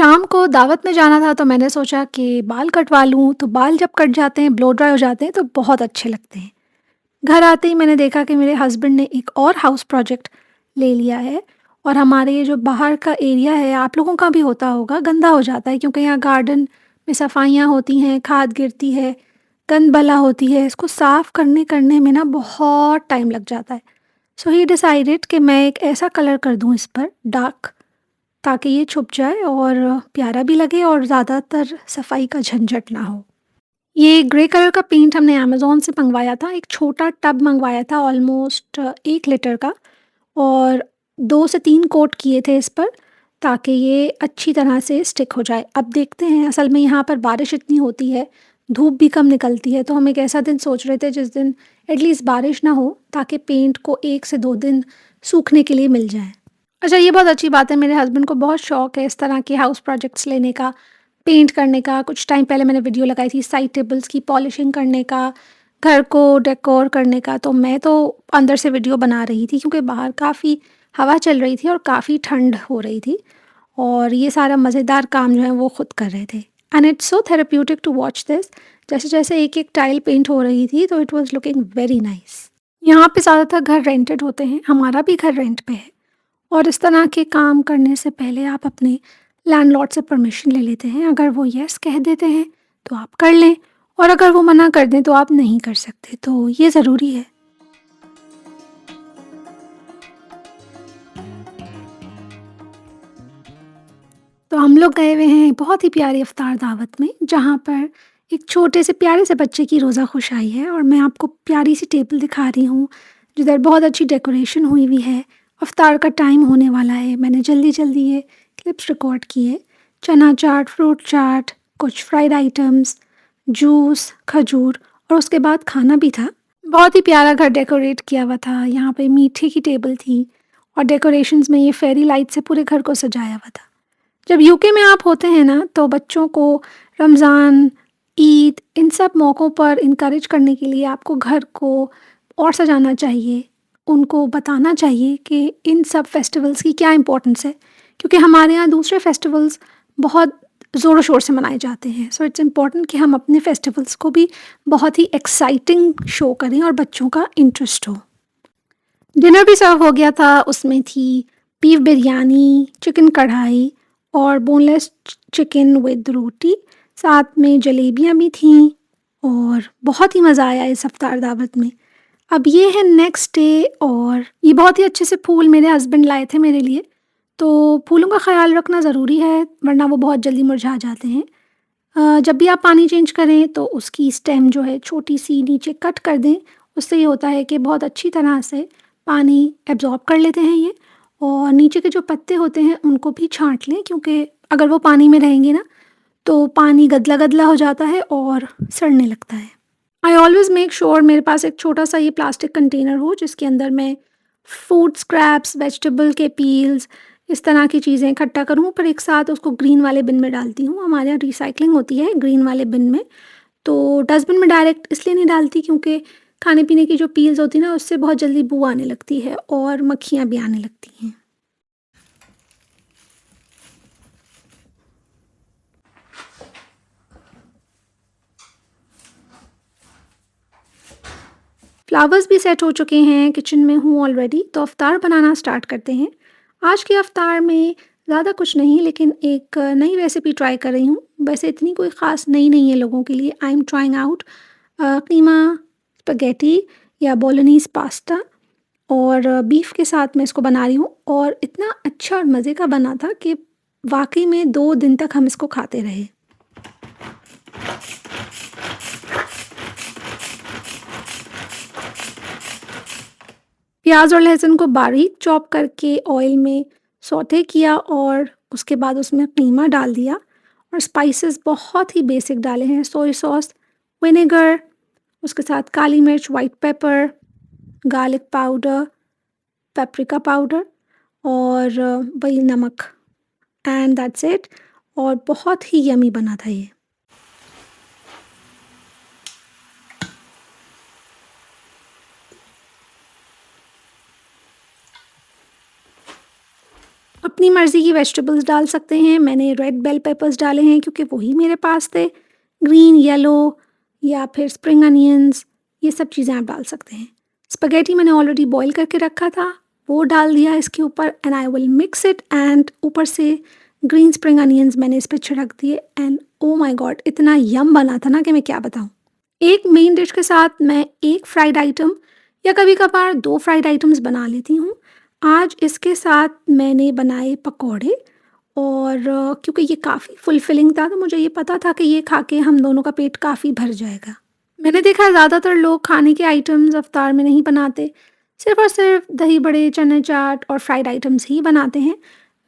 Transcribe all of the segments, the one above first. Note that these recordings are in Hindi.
शाम को दावत में जाना था तो मैंने सोचा कि बाल कटवा लूँ, तो बाल जब कट जाते हैं, ब्लो ड्राई हो जाते हैं तो बहुत अच्छे लगते हैं। घर आते ही मैंने देखा कि मेरे हस्बैंड ने एक और हाउस प्रोजेक्ट ले लिया है और हमारे ये जो बाहर का एरिया है, आप लोगों का भी होता होगा, गंदा हो जाता है क्योंकि यहाँ गार्डन में सफाइयाँ होती हैं, खाद गिरती है, गंद बला होती है, इसको साफ़ करने करने में ना बहुत टाइम लग जाता है। सो ही डिसाइडेड कि मैं एक ऐसा कलर कर दूँ इस पर डार्क, ताकि ये छुप जाए और प्यारा भी लगे और ज़्यादातर सफाई का झंझट ना हो। ये ग्रे कलर का पेंट हमने अमेज़न से मँगवाया था, एक छोटा टब मँगवाया था ऑलमोस्ट 1 लीटर का, और 2 से 3 कोट किए थे इस पर ताकि ये अच्छी तरह से स्टिक हो जाए। अब देखते हैं, असल में यहाँ पर बारिश इतनी होती है, धूप भी कम निकलती है, तो हम एक ऐसा दिन सोच रहे थे जिस दिन एटलीस्ट बारिश ना हो ताकि पेंट को 1 से 2 दिन सूखने के लिए मिल जाए। अच्छा, ये बहुत अच्छी बात है, मेरे हस्बैंड को बहुत शौक है इस तरह के हाउस प्रोजेक्ट्स लेने का, पेंट करने का। कुछ टाइम पहले मैंने वीडियो लगाई थी साइड टेबल्स की पॉलिशिंग करने का, घर को डेकोर करने का, तो मैं तो अंदर से वीडियो बना रही थी क्योंकि बाहर काफ़ी हवा चल रही थी और काफ़ी ठंड हो रही थी, और ये सारा मज़ेदार काम जो है वो खुद कर रहे थे। And it's so therapeutic to watch this. जैसे-जैसे एक-एक टाइल पेंट हो रही थी तो it was looking very nice. यहाँ पे ज़्यादातर घर रेंटेड होते हैं, हमारा भी घर रेंट पे है। और इस तरह के काम करने से पहले आप अपने लैंडलॉर्ड से परमिशन ले लेते हैं। अगर वो येस कह देते हैं तो आप कर लें, और अगर वो मना कर दें तो आप नहीं कर सकते, तो ये ज़रूरी है। तो हम लोग गए हुए हैं बहुत ही प्यारी इफ्तार दावत में, जहाँ पर एक छोटे से प्यारे से बच्चे की रोज़ा खुश आई है, और मैं आपको प्यारी सी टेबल दिखा रही हूँ जिधर बहुत अच्छी डेकोरेशन हुई हुई है। इफ्तार का टाइम होने वाला है, मैंने जल्दी जल्दी ये क्लिप्स रिकॉर्ड किए। चना चाट, फ्रूट चाट, कुछ फ्राइड आइटम्स, जूस, खजूर, और उसके बाद खाना भी था। बहुत ही प्यारा घर डेकोरेट किया हुआ था, यहाँ पे मीठे की टेबल थी और डेकोरेशंस में ये फेरी लाइट से पूरे घर को सजाया हुआ था। जब यूके में आप होते हैं ना, तो बच्चों को रमज़ान, ईद, इन सब मौक़ों पर इनकरेज करने के लिए आपको घर को और सजाना चाहिए। उनको बताना चाहिए कि इन सब फेस्टिवल्स की क्या इम्पोर्टेंस है, क्योंकि हमारे यहाँ दूसरे फेस्टिवल्स बहुत ज़ोर शोर से मनाए जाते हैं। सो इट्स इम्पोर्टेंट कि हम अपने फेस्टिवल्स को भी बहुत ही एक्साइटिंग शो करें और बच्चों का इंटरेस्ट हो। डिनर भी सर्व हो गया था, उसमें थी बीफ बिरयानी, चिकन कढ़ाई और बोनलेस चिकन विद रोटी, साथ में जलेबियाँ भी थीं, और बहुत ही मज़ा आया इस इफ्तार दावत में। अब ये है नेक्स्ट डे, और ये बहुत ही अच्छे से फूल मेरे हस्बैंड लाए थे मेरे लिए, तो फूलों का ख़्याल रखना ज़रूरी है वरना वो बहुत जल्दी मुरझा जाते हैं। जब भी आप पानी चेंज करें तो उसकी स्टेम जो है छोटी-सी नीचे कट कर दें, उससे ये होता है कि बहुत अच्छी तरह से पानी एब्ज़ॉर्ब कर लेते हैं ये, और नीचे के जो पत्ते होते हैं उनको भी छाँट लें, क्योंकि अगर वो पानी में रहेंगे ना, तो पानी गदला-गदला हो जाता है और सड़ने लगता है। आई ऑलवेज़ मेक श्योर मेरे पास एक छोटा-सा ये प्लास्टिक कंटेनर हो जिसके अंदर मैं फूड स्क्रैप्स, वेजिटेबल के पील्स, इस तरह की चीज़ें इकट्ठा करूँ, पर एक साथ उसको ग्रीन वाले बिन में डालती हूँ। हमारे यहाँ रिसाइक्लिंग होती है ग्रीन वाले बिन में, तो डस्टबिन में डायरेक्ट इसलिए नहीं डालती क्योंकि खाने-पीने की जो पील्स होती है ना, उससे बहुत जल्दी बू आने लगती है और मक्खियाँ भी आने लगती हैं। फ्लावर्स भी सेट हो चुके हैं, किचन में हूँ ऑलरेडी, तो अफ्तार बनाना स्टार्ट करते हैं। आज के अफ्तार में ज़्यादा कुछ नहीं, लेकिन एक नई रेसिपी ट्राई कर रही हूँ। वैसे इतनी कोई ख़ास नई नहीं है लोगों के लिए। आई एम ट्राइंग आउट कीमा स्पैघेटी या बोलोनीज़ पास्ता, और बीफ के साथ मैं इसको बना रही हूँ, और इतना अच्छा और मज़े का बना था कि वाक़ई में 2 दिन तक हम इसको खाते रहे। प्याज और लहसुन को बारीक चॉप करके ऑयल में सौटे किया, और उसके बाद उसमें कीमा डाल दिया, और स्पाइसेस बहुत ही बेसिक डाले हैं, सोया सॉस, विनेगर, उसके साथ काली मिर्च, white paper, garlic powder, paprika powder, और वही नमक, एंड दैट्स इट। और बहुत ही यमी बना था ये। अब अपनी मर्ज़ी की वेजिटेबल्स डाल सकते हैं। मैंने रेड बेल पेपर्स डाले हैं क्योंकि वही मेरे पास थे। ग्रीन, येलो या फिर स्प्रिंग अनियंस, ये सब चीज़ें आप डाल सकते हैं। स्पैघेटी मैंने ऑलरेडी बॉयल करके रखा था, वो डाल दिया इसके ऊपर and I will mix it and ऊपर से ग्रीन स्प्रिंग अनियंस मैंने इस पे छिड़क दिए एंड ओह माय गॉड! इतना यम बना था ना कि मैं क्या बताऊँ। एक मेन डिश के साथ मैं एक फ्राइड आइटम या कभी-कभार 2 फ्राइड आइटम्स बना लेती हूँ। आज इसके साथ मैंने बनाए पकौड़े और क्योंकि ये काफ़ी फुलफिलिंग था तो मुझे ये पता था कि ये खा के हम दोनों का पेट काफ़ी भर जाएगा। मैंने देखा है ज़्यादातर लोग खाने के आइटम्स इफ्तार में नहीं बनाते, सिर्फ़ और सिर्फ़ दही बड़े, चने चाट और फ्राइड आइटम्स ही बनाते हैं।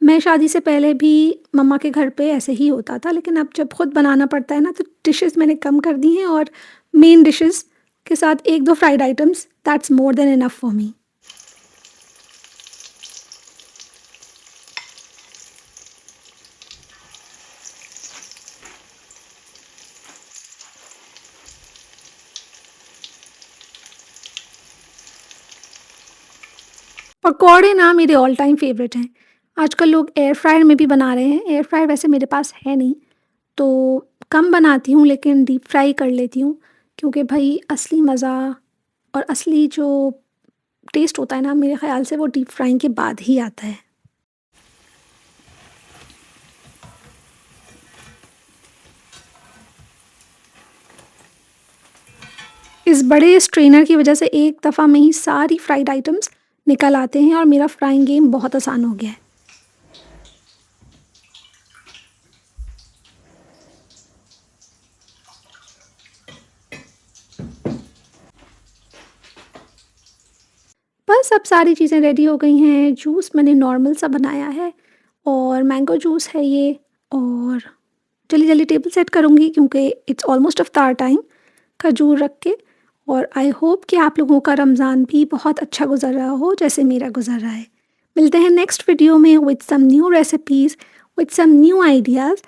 मैं शादी से पहले भी मम्मा के घर पे ऐसे ही होता था, लेकिन अब जब खुद बनाना पड़ता है ना तो डिशेज़ मैंने कम कर दी हैं और मेन डिशेज़ के साथ 1-2 fried items that's more than enough for me. पकौड़े ना मेरे ऑल टाइम फ़ेवरेट हैं। आजकल लोग एयर फ्रायर में भी बना रहे हैं। एयर फ्रायर वैसे मेरे पास है नहीं, तो कम बनाती हूँ लेकिन डीप फ्राई कर लेती हूँ क्योंकि भई असली मज़ा और असली जो टेस्ट होता है ना मेरे ख़्याल से वो डीप फ्राइंग के बाद ही आता है। इस बड़े स्ट्रेनर की वज़ह से एक दफ़ा में ही सारी फ्राइड आइटम्स निकल आते हैं और मेरा फ्राइंग गेम बहुत आसान हो गया है। बस अब सारी चीज़ें रेडी हो गई हैं। जूस मैंने नॉर्मल सा बनाया है और मैंगो जूस है ये और जल्दी-जल्दी टेबल सेट करूँगी क्योंकि इट्स ऑलमोस्ट इफ्तार टाइम, खजूर रख के। और आई होप कि आप लोगों का रमज़ान भी बहुत अच्छा गुज़र रहा हो जैसे मेरा गुज़र रहा है। मिलते हैं नेक्स्ट वीडियो में with some new recipes, with some new ideas.